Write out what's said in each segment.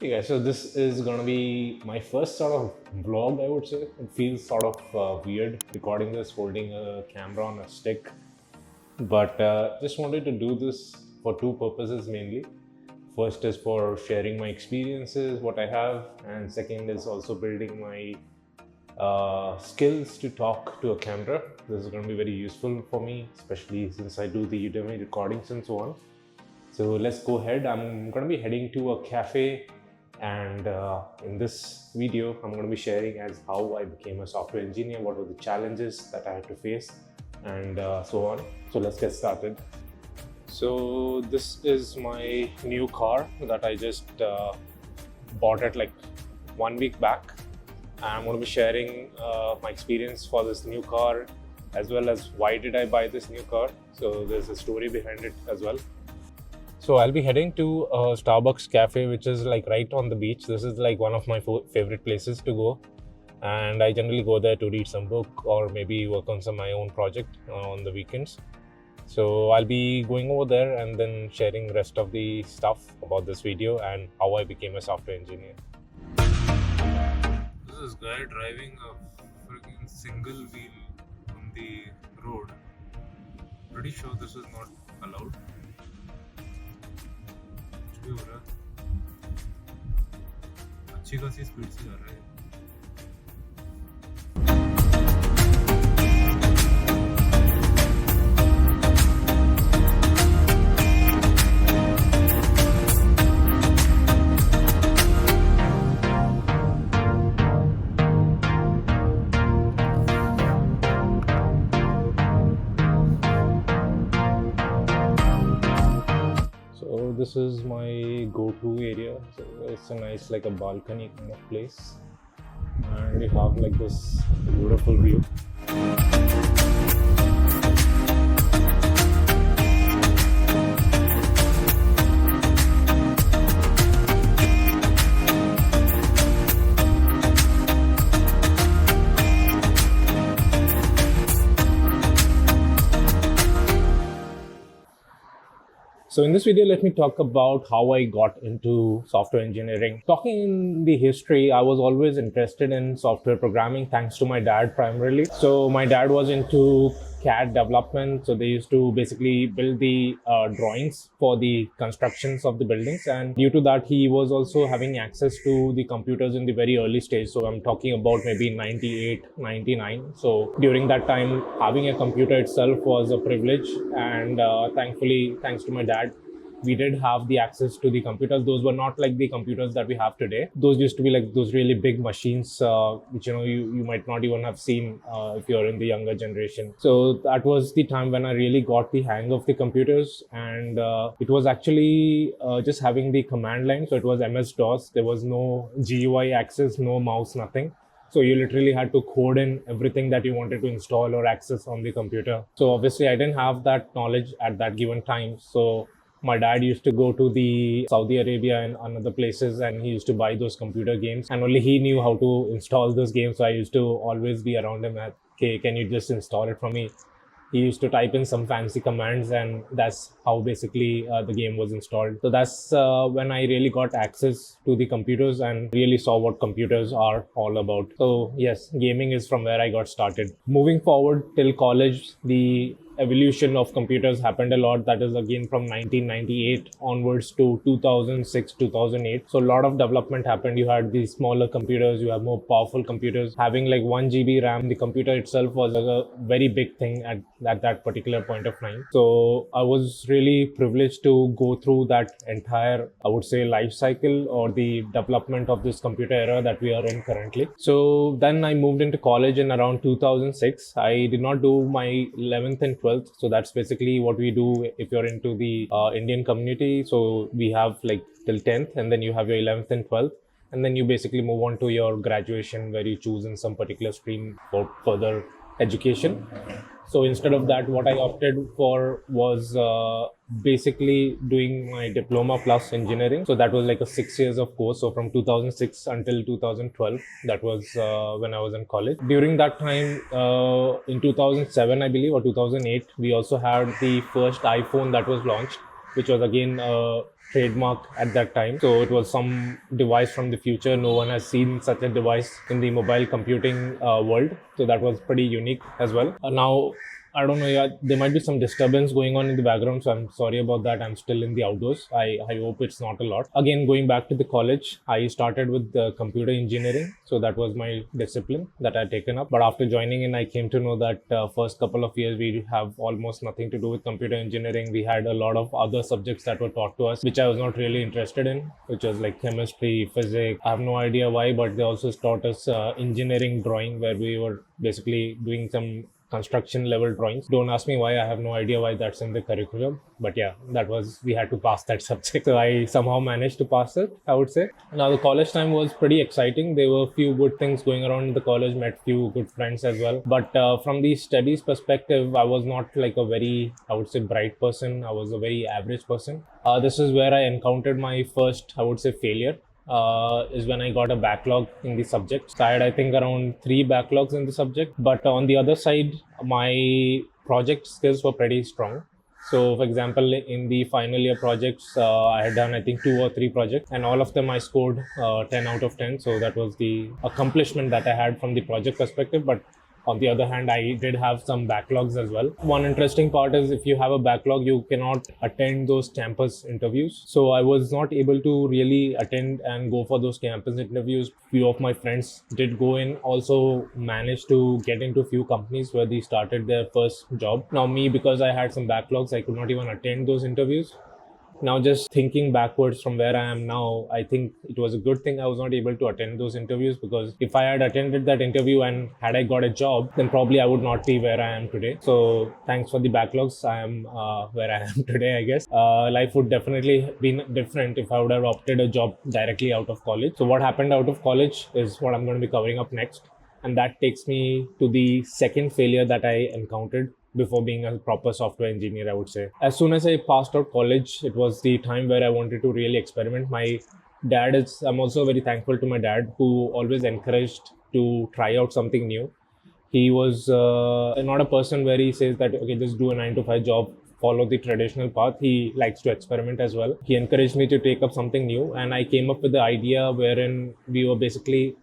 Yeah, so this is gonna be my first sort of vlog, I would say. It feels sort of weird recording this holding a camera on a stick, but just wanted to do this for two purposes mainly. First is for sharing my experiences, what I have, and second is also building my skills to talk to a camera. This is going to be very useful for me, especially since I do the Udemy recordings and so on. So let's go ahead. I'm going to be heading to a cafe, and in this video, I'm going to be sharing as how I became a software engineer, what were the challenges that I had to face, and so on. So let's get started. So this is my new car that I just bought it like 1 week back. I'm going to be sharing my experience for this new car, as well as why did I buy this new car. So there's a story behind it as well. So I'll be heading to a Starbucks cafe, which is like right on the beach. This is like one of my favorite places to go. And I generally go there to read some book or maybe work on some my own project on the weekends. So I'll be going over there and then sharing rest of the stuff about this video and how I became a software engineer. This guy driving a freaking single wheel on the road. Pretty sure this is not allowed. कुछ भी हो रहा है, अच्छी खासी speed से जा रहा है. So this is my go-to area. So it's a nice like a balcony kind of place, and we have like this beautiful view. So in this video, let me talk about how I got into software engineering. Talking in the history, I was always interested in software programming thanks to my dad primarily. So my dad was into CAD development. So they used to basically build the drawings for the constructions of the buildings. And due to that, he was also having access to the computers in the very early stage. So I'm talking about maybe 98, 99. So during that time, having a computer itself was a privilege. And thankfully, thanks to my dad, we did have the access to the computers. Those were not like the computers that we have today. Those used to be like those really big machines, which you might not even have seen if you're in the younger generation. So that was the time when I really got the hang of the computers, and it was actually just having the command line. So it was MS-DOS. There was no GUI access, no mouse, nothing. So you literally had to code in everything that you wanted to install or access on the computer. So obviously I didn't have that knowledge at that given time. So my dad used to go to the Saudi Arabia and other places, and he used to buy those computer games, and only he knew how to install those games. So I used to always be around him at, okay, can you just install it for me? He used to type in some fancy commands, and that's how basically the game was installed. So that's when I really got access to the computers and really saw what computers are all about. So yes, gaming is from where I got started. Moving forward till college, the evolution of computers happened a lot. That is again from 1998 onwards to 2006, 2008. So a lot of development happened. You had these smaller computers, you have more powerful computers. Having like 1 GB RAM, the computer itself was a very big thing at that particular point of time. So I was really privileged to go through that entire, I would say, life cycle or the development of this computer era that we are in currently. So then I moved into college in around 2006. I did not do my 11th and 12th. So that's basically what we do if you're into the Indian community. So we have like till 10th, and then you have your 11th and 12th. And then you basically move on to your graduation, where you choose in some particular stream for further education. So instead of that, what I opted for was basically doing my diploma plus engineering. So that was like a 6 years of course. So from 2006 until 2012, that was when I was in college. During that time, in 2007, I believe, or 2008, we also had the first iPhone that was launched. which was again a trademark at that time. So it was some device from the future. No one has seen such a device in the mobile computing world. So that was pretty unique as well. Now, I don't know, yeah, there might be some disturbance going on in the background, so I'm sorry about that. I'm still in the outdoors. I hope it's not a lot. Again, going back to the college, I started with computer engineering. So that was my discipline that I'd taken up. But after joining in, I came to know that first couple of years, we have almost nothing to do with computer engineering. We had a lot of other subjects that were taught to us, which I was not really interested in, which was like chemistry, physics. I have no idea why, but they also taught us engineering drawing, where we were basically doing some construction level drawings. Don't ask me why, I have no idea why that's in the curriculum. But yeah, we had to pass that subject. So I somehow managed to pass it, I would say. Now the college time was pretty exciting. There were a few good things going around in the college, met few good friends as well. But from the studies perspective, I was not like a very, I would say, bright person. I was a very average person. This is where I encountered my first, I would say, failure. Is when I got a backlog in the subject. So I had, I think, around 3 backlogs in the subject. But on the other side, my project skills were pretty strong. So, for example, in the final year projects, I had done, I think, 2 or 3 projects, and all of them I scored 10 out of 10. So that was the accomplishment that I had from the project perspective. But on the other hand, I did have some backlogs as well. One interesting part is if you have a backlog, you cannot attend those campus interviews. So I was not able to really attend and go for those campus interviews. Few of my friends did go in, also managed to get into few companies where they started their first job. Now me, because I had some backlogs, I could not even attend those interviews. Now, just thinking backwards from where I am now, I think it was a good thing I was not able to attend those interviews, because if I had attended that interview and had I got a job, then probably I would not be where I am today. So thanks for the backlogs. I am where I am today, I guess. Life would definitely been different if I would have opted a job directly out of college. So what happened out of college is what I'm going to be covering up next. And that takes me to the second failure that I encountered before being a proper software engineer, I would say. As soon as I passed out college, it was the time where I wanted to really experiment. I'm also very thankful to my dad, who always encouraged to try out something new. He was not a person where he says that, okay, just do a 9 to 5 job, follow the traditional path. He likes to experiment as well. He encouraged me to take up something new, and I came up with the idea wherein we were basically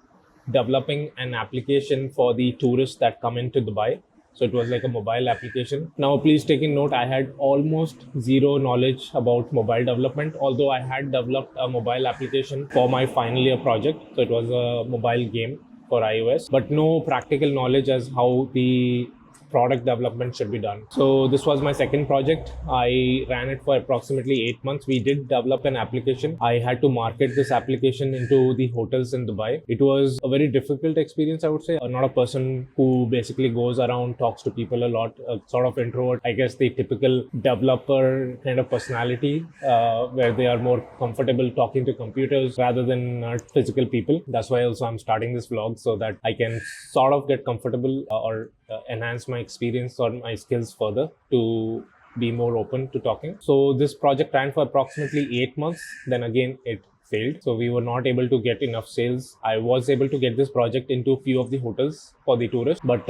developing an application for the tourists that come into Dubai. So it was like a mobile application. Now, please take in note, I had almost zero knowledge about mobile development, although I had developed a mobile application for my final year project. So it was a mobile game for iOS, but no practical knowledge as how the product development should be done. So this was my second project. I ran it for approximately 8 months. We did develop an application. I had to market this application into the hotels in Dubai. It was a very difficult experience, I would say. I'm not a person who basically goes around, talks to people a lot, a sort of introvert. I guess the typical developer kind of personality, where they are more comfortable talking to computers rather than physical people. That's why also I'm starting this vlog, so that I can sort of get comfortable or enhance my experience or my skills further to be more open to talking. So this project ran for approximately 8 months. Then again, it failed. So we were not able to get enough sales. I was able to get this project into a few of the hotels for the tourists, but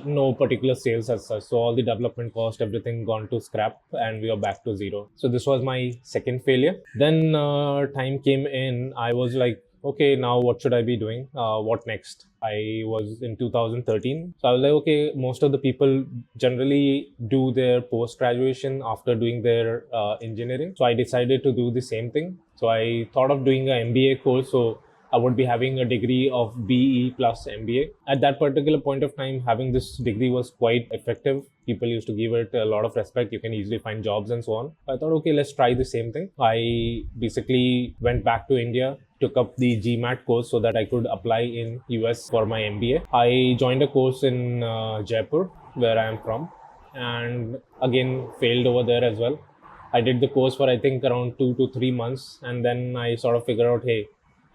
no particular sales as such. So all the development cost, everything gone to scrap, and we are back to zero. So this was my second failure. Then time came in. I was like, okay, now what should I be doing? What next? I was in 2013. So I was like, okay, most of the people generally do their post-graduation after doing their engineering. So I decided to do the same thing. So I thought of doing an MBA course. So I would be having a degree of BE plus MBA. At that particular point of time, having this degree was quite effective. People used to give it a lot of respect. You can easily find jobs and so on. I thought, okay, let's try the same thing. I basically went back to India, took up the GMAT course so that I could apply in US for my MBA. I joined a course in Jaipur, where I am from, and again failed over there as well. I did the course for I think around 2 to 3 months, and then I sort of figured out, hey,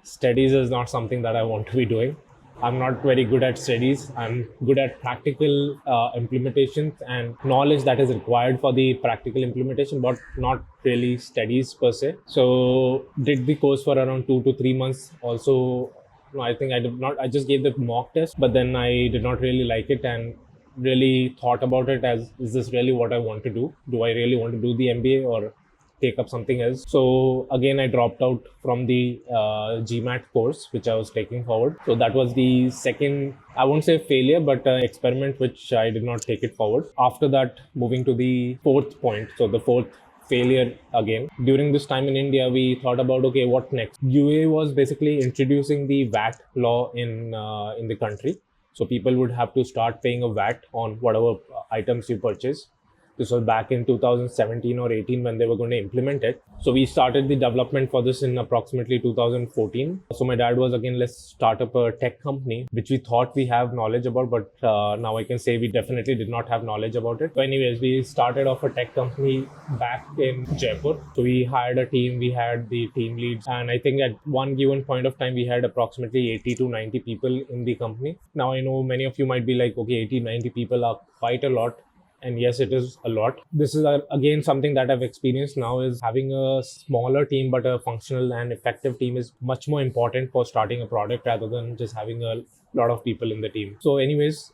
studies is not something that I want to be doing. I'm not very good at studies. I'm good at practical implementations and knowledge that is required for the practical implementation, but not really studies per se. So did the course for around 2 to 3 months. Also, no, I think I did not. I just gave the mock test, but then I did not really like it and really thought about it as, is this really what I want to do? Do I really want to do the MBA, or take up something else. So again, I dropped out from the GMAT course which I was taking forward. So that was the second, I won't say failure, but experiment which I did not take it forward. After that, moving to the fourth point, so the fourth failure again. During this time in India, we thought about, okay, what next? UA was basically introducing the VAT law in the country. So people would have to start paying a VAT on whatever items you purchase. This was back in 2017 or 18 when they were going to implement it. So we started the development for this in approximately 2014. So my dad was, again, let's start up a tech company, which we thought we have knowledge about, but now I can say we definitely did not have knowledge about it. So anyways, we started off a tech company back in Jaipur. So we hired a team, we had the team leads, and I think at one given point of time, we had approximately 80 to 90 people in the company. Now I know many of you might be like, okay, 80, 90 people are quite a lot. And yes, it is a lot. This is again something that I've experienced now, is having a smaller team but a functional and effective team is much more important for starting a product rather than just having a lot of people in the team. So anyways,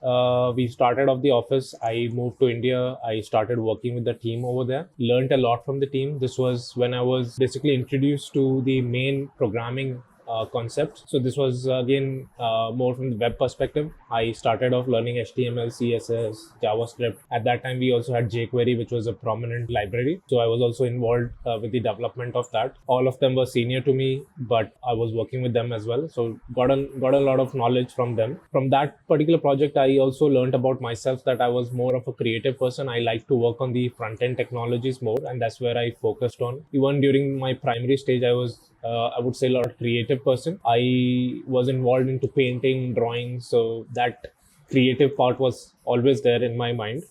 we started off the office. I moved to India. I started working with the team over there. Learned a lot from the team. This was when I was basically introduced to the main programming concept. So this was again more from the web perspective. I started off learning HTML, CSS, JavaScript. At that time, we also had jQuery, which was a prominent library. So I was also involved with the development of that. All of them were senior to me, but I was working with them as well. So got a lot of knowledge from them. From that particular project, I also learned about myself that I was more of a creative person. I like to work on the front end technologies more, and that's where I focused on. Even during my primary stage, I was I would say a lot of creative person. I was involved into painting, drawing, so that creative part was always there in my mind,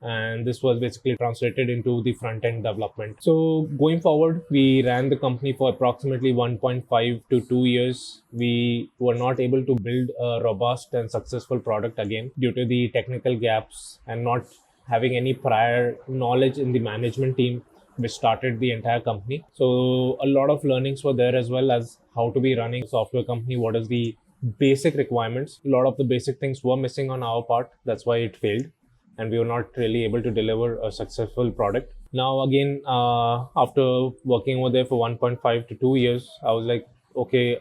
and this was basically translated into the front end development. So going forward, we ran the company for approximately 1.5 to 2 years. We were not able to build a robust and successful product again due to the technical gaps and not having any prior knowledge in the management team which started the entire company. So a lot of learnings were there, as well as how to be running a software company, what is the basic requirements. A lot of the basic things were missing on our part. That's why it failed, and we were not really able to deliver a successful product. Now again, after working over there for 1.5 to 2 years, I was like, okay,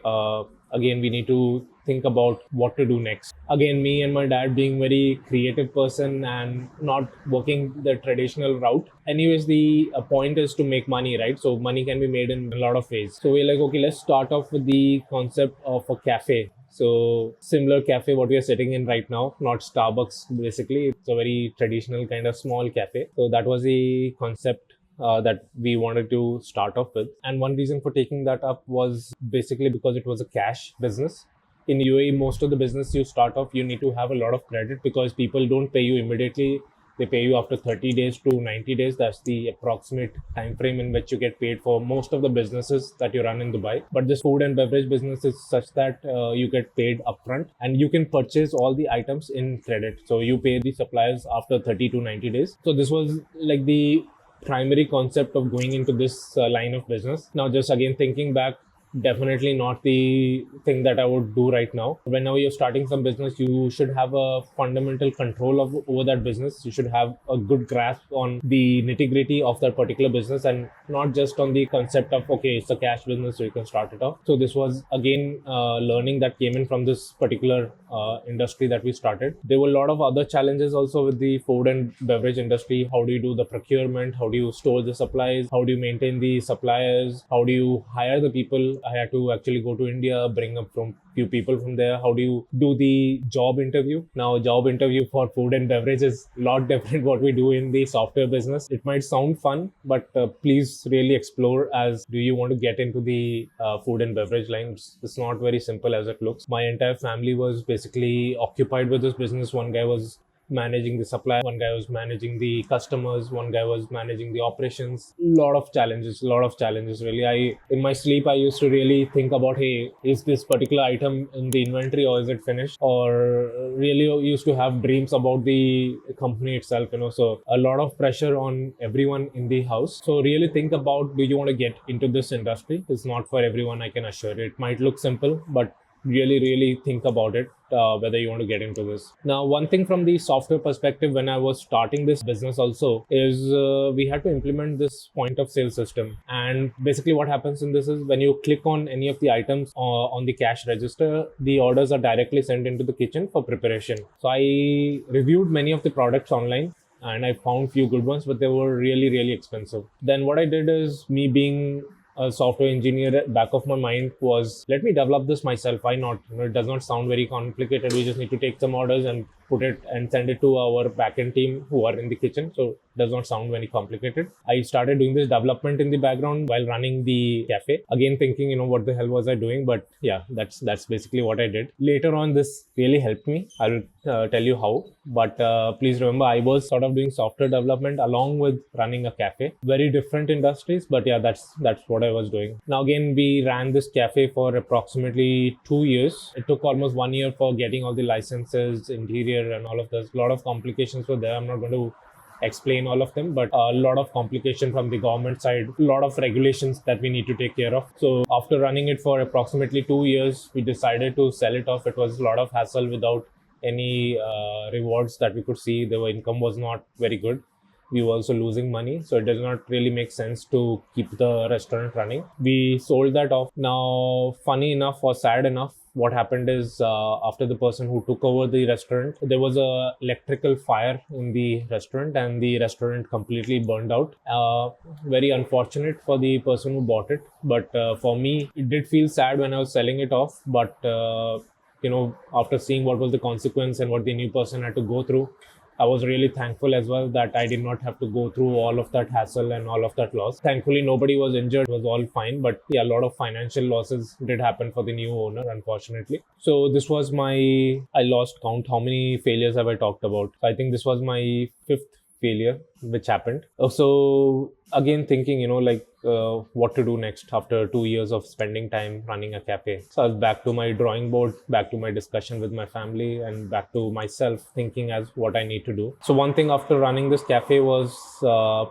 again, we need to think about what to do next. Again, me and my dad being very creative person and not working the traditional route. Anyways, the point is to make money, right? So money can be made in a lot of ways. So we're like, okay, let's start off with the concept of a cafe. So similar cafe what we are sitting in right now, not Starbucks basically. It's a very traditional kind of small cafe. So that was the concept that we wanted to start off with. And one reason for taking that up was basically because it was a cash business. In UAE, most of the business you start off, you need to have a lot of credit because people don't pay you immediately. They pay you after 30 days to 90 days. That's the approximate time frame in which you get paid for most of the businesses that you run in Dubai. But this food and beverage business is such that you get paid upfront and you can purchase all the items in credit. So you pay the suppliers after 30 to 90 days. So this was like the primary concept of going into this line of business. Now, just again thinking back, definitely not the thing that I would do right now. Whenever you're starting some business, you should have a fundamental control over that business. You should have a good grasp on the nitty-gritty of that particular business and not just on the concept of, okay, it's a cash business, so you can start it off. So this was again learning that came in from this particular industry that we started. There were a lot of other challenges also with the food and beverage industry. How do you do the procurement? How do you store the supplies? How do you maintain the suppliers? How do you hire the people? I had to actually go to India, bring up from few people from there. How do you do the job interview? Now, job interview for food and beverage is a lot different what we do in the software business. It might sound fun, but please really explore as do you want to get into the food and beverage lines. It's not very simple as it looks. My entire family was basically occupied with this business. One guy was managing the supply, one guy was managing the customers, one guy was managing the operations. A lot of challenges really. In my sleep, I used to really think about, hey, is this particular item in the inventory or is it finished? Or really used to have dreams about the company itself, so a lot of pressure on everyone in the house. So really think about, do you want to get into this industry? It's not for everyone, I can assure you. It might look simple, but really think about it, whether you want to get into this. Now, one thing from the software perspective, when I was starting this business also, is we had to implement this point of sale system. And basically what happens in this is when you click on any of the items on the cash register, the orders are directly sent into the kitchen for preparation. So I reviewed many of the products online, and I found few good ones, but they were really expensive. Then what I did is, me being a software engineer, back of my mind was, let me develop this myself. Why not? It does not sound very complicated. We just need to take some orders and put it and send it to our backend team who are in the kitchen. So it does not sound very complicated. I started doing this development in the background while running the cafe. Again, thinking, what the hell was I doing? But yeah, that's basically what I did. Later on, this really helped me. I'll tell you how. But please remember, I was sort of doing software development along with running a cafe. Very different industries, but yeah, that's what I was doing. Now again, we ran this cafe for approximately 2 years. It took almost 1 year for getting all the licenses, interior, and all of this. A lot of complications were there. I'm not going to explain all of them, but a lot of complication from the government side, a lot of regulations that we need to take care of. So after running it for approximately 2 years, we decided to sell it off. It was a lot of hassle without any rewards that we could see. The income was not very good. We were also losing money, so it does not really make sense to keep the restaurant running. We sold that off. Now, funny enough or sad enough, what happened is, after the person who took over the restaurant, there was a electrical fire in the restaurant, and the restaurant completely burned out. Very unfortunate for the person who bought it, but for me, it did feel sad when I was selling it off. But after seeing what was the consequence and what the new person had to go through, I was really thankful as well that I did not have to go through all of that hassle and all of that loss. Thankfully, nobody was injured. It was all fine. But yeah, a lot of financial losses did happen for the new owner, unfortunately. So this was I lost count. How many failures have I talked about? I think this was my fifth failure which happened. So again, thinking, what to do next after 2 years of spending time running a cafe. So I was back to my drawing board, back to my discussion with my family, and back to myself thinking as what I need to do. So one thing after running this cafe was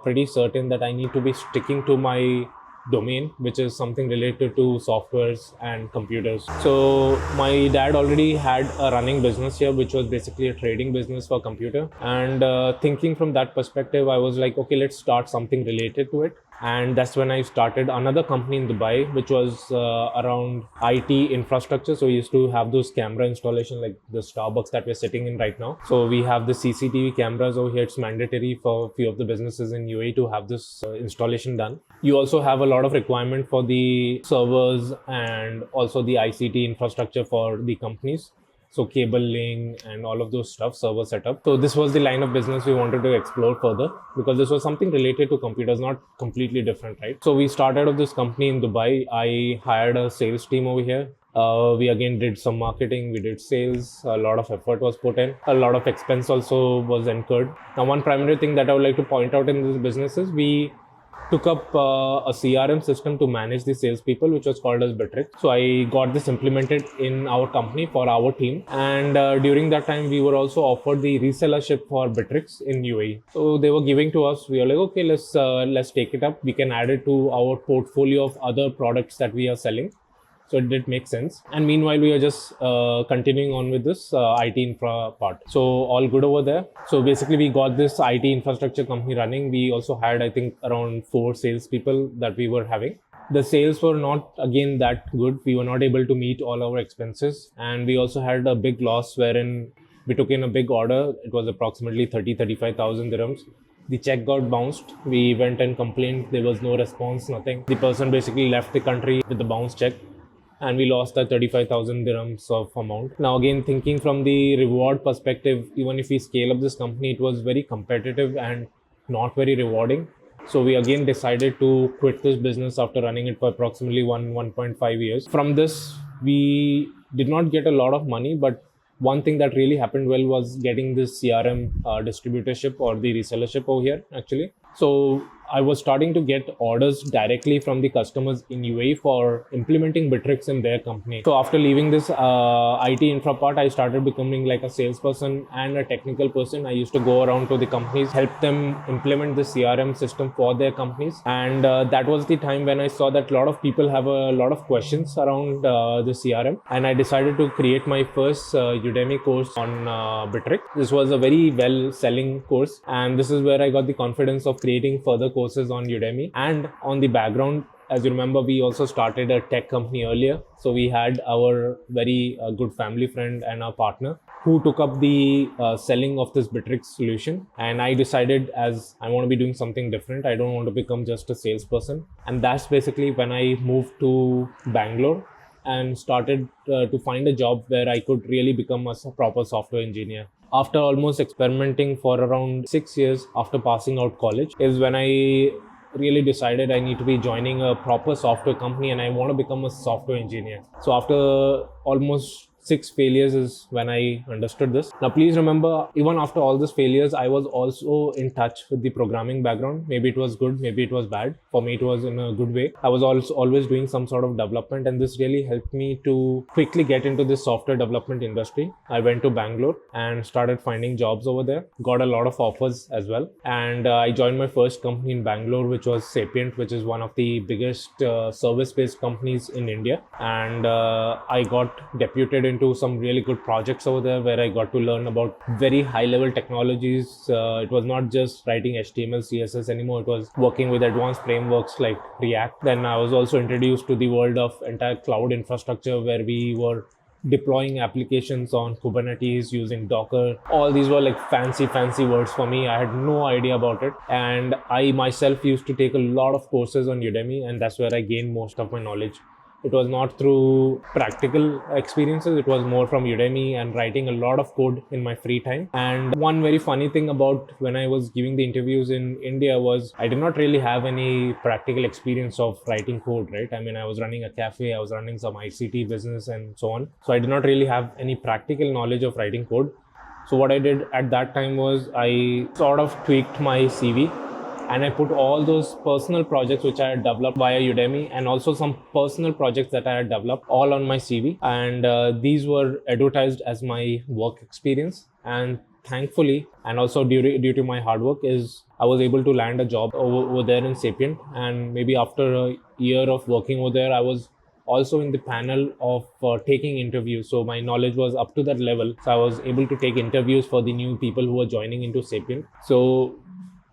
pretty certain that I need to be sticking to my domain, which is something related to softwares and computers. So my dad already had a running business here, which was basically a trading business for computer. And thinking from that perspective, I was like, okay, let's start something related to it. And that's when I started another company in Dubai, which was around IT infrastructure. So we used to have those camera installation, like the Starbucks that we're sitting in right now. So we have the CCTV cameras over here. It's mandatory for a few of the businesses in UAE to have this installation done. You also have a lot of requirement for the servers and also the ICT infrastructure for the companies. So cabling and all of those stuff, server setup. So this was the line of business we wanted to explore further, because this was something related to computers, not completely different, right? So we started off this company in Dubai. I hired a sales team over here. We again did some marketing, we did sales, a lot of effort was put in, a lot of expense also was incurred. Now, one primary thing that I would like to point out in this business is we took up a CRM system to manage the salespeople, which was called as Bitrix. So I got this implemented in our company for our team. And during that time, we were also offered the resellership for Bitrix in UAE. So they were giving to us. We were like, okay, let's take it up. We can add it to our portfolio of other products that we are selling. So it did make sense. And meanwhile, we are just continuing on with this IT infra part. So all good over there. So basically, we got this IT infrastructure company running. We also had, I think, around 4 salespeople that we were having. The sales were not, again, that good. We were not able to meet all our expenses. And we also had a big loss wherein we took in a big order. It was approximately 35,000 dirhams. The check got bounced. We went and complained. There was no response, nothing. The person basically left the country with the bounce check, and we lost that 35,000 dirhams of amount. Now again, thinking from the reward perspective, even if we scale up this company, it was very competitive and not very rewarding. So we again decided to quit this business after running it for approximately 1.5 years. From this, we did not get a lot of money, but one thing that really happened well was getting this CRM distributorship or the resellership over here, actually. So I was starting to get orders directly from the customers in UAE for implementing Bittrex in their company. So after leaving this IT infra part, I started becoming like a salesperson and a technical person. I used to go around to the companies, help them implement the CRM system for their companies. And that was the time when I saw that a lot of people have a lot of questions around the CRM. And I decided to create my first Udemy course on Bittrex. This was a very well selling course. And this is where I got the confidence of creating further courses on Udemy. And on the background, as you remember, we also started a tech company earlier. So we had our very good family friend and our partner who took up the selling of this Bittrex solution. And I decided, as I want to be doing something different, I don't want to become just a salesperson. And that's basically when I moved to Bangalore and started to find a job where I could really become a proper software engineer. After almost experimenting for around 6 years after passing out college is when I really decided I need to be joining a proper software company and I want to become a software engineer. So after almost 6 failures is when I understood this. Now, please remember, even after all these failures, I was also in touch with the programming background. Maybe it was good, maybe it was bad. For me, it was in a good way. I was also always doing some sort of development, and this really helped me to quickly get into this software development industry. I went to Bangalore and started finding jobs over there. Got a lot of offers as well. And I joined my first company in Bangalore, which was Sapient, which is one of the biggest service-based companies in India. And I got deputed into some really good projects over there where I got to learn about very high level technologies. It was not just writing HTML, CSS anymore. It was working with advanced frameworks like React. Then I was also introduced to the world of entire cloud infrastructure where we were deploying applications on Kubernetes using Docker. All these were like fancy words for me. I had no idea about it. And I myself used to take a lot of courses on Udemy, and that's where I gained most of my knowledge. It was not through practical experiences. It was more from Udemy and writing a lot of code in my free time. And one very funny thing about when I was giving the interviews in India was I did not really have any practical experience of writing code, right? I mean, I was running a cafe, I was running some ICT business and so on. So I did not really have any practical knowledge of writing code. So what I did at that time was I sort of tweaked my CV and I put all those personal projects which I had developed via Udemy and also some personal projects that I had developed all on my CV. And these were advertised as my work experience. And thankfully, and also due to my hard work, is I was able to land a job over there in Sapient. And maybe after a year of working over there, I was also in the panel of taking interviews. So my knowledge was up to that level. So I was able to take interviews for the new people who were joining into Sapient. So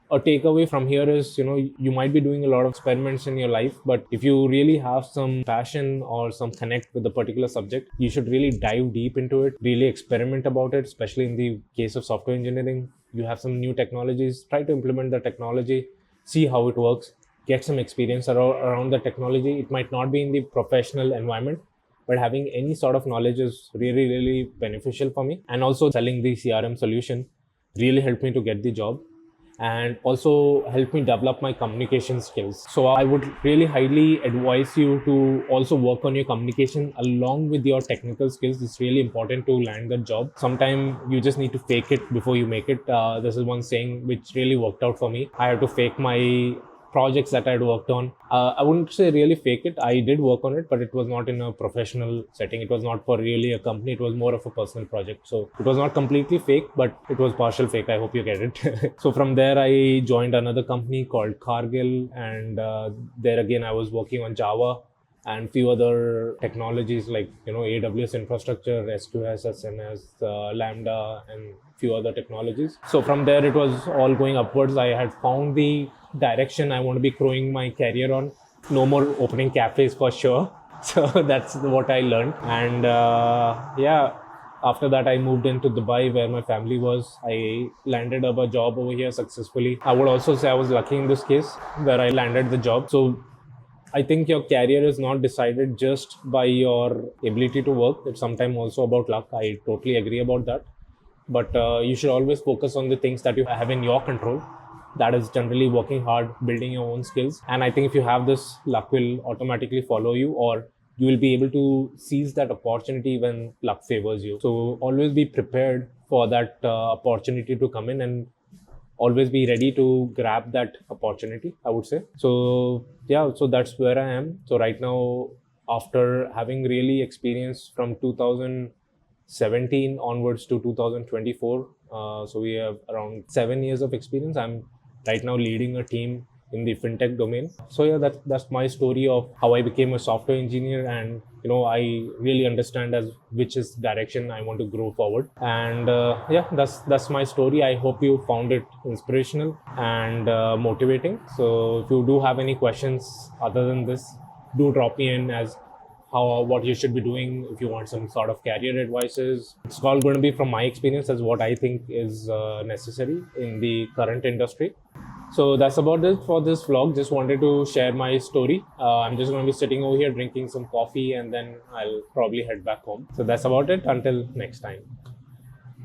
a takeaway from here is, you might be doing a lot of experiments in your life, but if you really have some passion or some connect with a particular subject, you should really dive deep into it, really experiment about it, especially in the case of software engineering. You have some new technologies, try to implement the technology, see how it works, get some experience around the technology. It might not be in the professional environment, but having any sort of knowledge is really, really beneficial for me. And also selling the CRM solution really helped me to get the job and also help me develop my communication skills. So I would really highly advise you to also work on your communication along with your technical skills. It's really important to land the job. Sometimes you just need to fake it before you make it. This is one saying which really worked out for me. I had to fake my projects that I had worked on. I wouldn't say really fake it. I did work on it, but it was not in a professional setting. It was not for really a company. It was more of a personal project. So it was not completely fake, but it was partial fake. I hope you get it. So from there, I joined another company called Cargill. And there again, I was working on Java and few other technologies like, AWS infrastructure, SQS, SNS, Lambda, and few other technologies. So from there, it was all going upwards. I had found the direction I want to be growing my career on. No more opening cafes for sure. So that's what I learned. And after that, I moved into Dubai where my family was. I landed up a job over here successfully. I would also say I was lucky in this case where I landed the job. So I think your career is not decided just by your ability to work. It's sometimes also about luck. I totally agree about that. But you should always focus on the things that you have in your control. That is generally working hard, building your own skills. And I think if you have this, luck will automatically follow you, or you will be able to seize that opportunity when luck favors you. So always be prepared for that opportunity to come in, and always be ready to grab that opportunity, I would say. So yeah, so that's where I am. So right now, after having really experienced from 2017 onwards to 2024, so we have around 7 years of experience. I'm right now leading a team in the fintech domain. So yeah, that's my story of how I became a software engineer, and I really understand as which is direction I want to grow forward. And yeah, that's my story. I hope you found it inspirational and motivating. So if you do have any questions other than this, do drop me in as how what you should be doing if you want some sort of career advices. It's all going to be from my experience as what I think is necessary in the current industry. So that's about it for this vlog. Just wanted to share my story. I'm just going to be sitting over here drinking some coffee, and then I'll probably head back home. So that's about it. Until next time.